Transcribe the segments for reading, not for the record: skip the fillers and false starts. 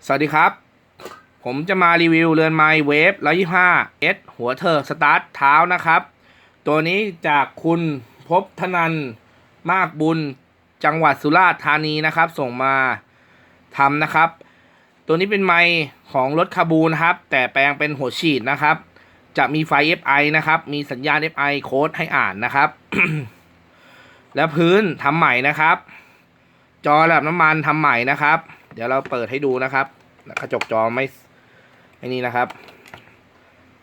สวัสดีครับผมจะมารีวิวเรือนไม้เวฟ125 S หัวเธอสตาร์ทเท้านะครับตัวนี้จากคุณภพธนันท์มากบุญจังหวัดสุราษฎร์ธานีนะครับส่งมาทำนะครับตัวนี้เป็นไม้ของรถคาบูนะครับแต่แปลงเป็นหัวฉีดนะครับจะมีไฟ FI นะครับมีสัญญาณ FI โค้ดให้อ่านนะครับ แล้วพื้นทำใหม่นะครับจอระดับน้ำมันทำใหม่นะครับเดี๋ยวเราเปิดให้ดูนะครับกระจกจอไม่นี่นะครับ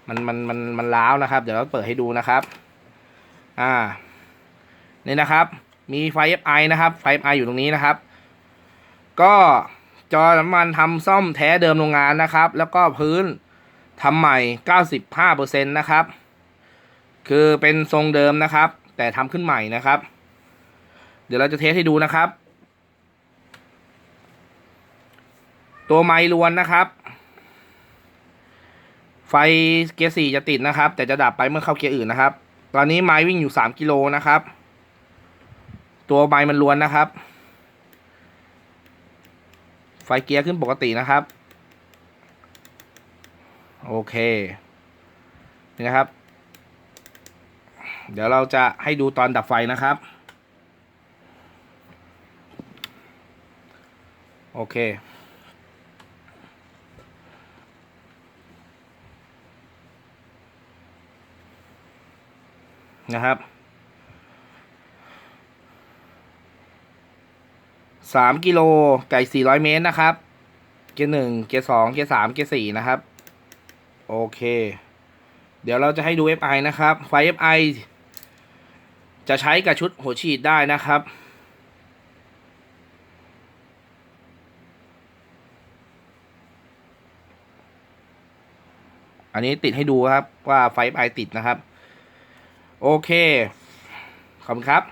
มันล้าวนะครับเดี๋ยวเราเปิดให้ดูนะครับนี่นะครับมีไฟ FI นะครับไฟ FI อยู่ตรงนี้นะครับก็จอน้ำมันทำซ่อมแท้เดิมโรงงานนะครับแล้วก็พื้นทำใหม่ 95% นะครับคือเป็นทรงเดิมนะครับแต่ทำขึ้นใหม่นะครับเดี๋ยวเราจะเทสให้ดูนะครับตัวไมค์ล้วนนะครับไฟเกียร์4จะติดนะครับแต่จะดับไปเมื่อเข้าเกียร์อื่นนะครับตอนนี้ไมค์วิ่งอยู่3 กิโลนะครับตัวไมค์มันล้วนนะครับไฟเกียร์ขึ้นปกตินะครับโอเคนี่นะครับเดี๋ยวเราจะให้ดูตอนดับไฟนะครับโอเคนะครับ3 กิโลไก่400 เมตรนะครับเกียร์1เกียร์2เกียร์3เกียร์4นะครับโอเคเดี๋ยวเราจะให้ดู FI นะครับไฟ FI จะใช้กับชุดหัวฉีดได้นะครับอันนี้ติดให้ดูครับว่าไฟ FI ติดนะครับโอเคขอบคุณครับ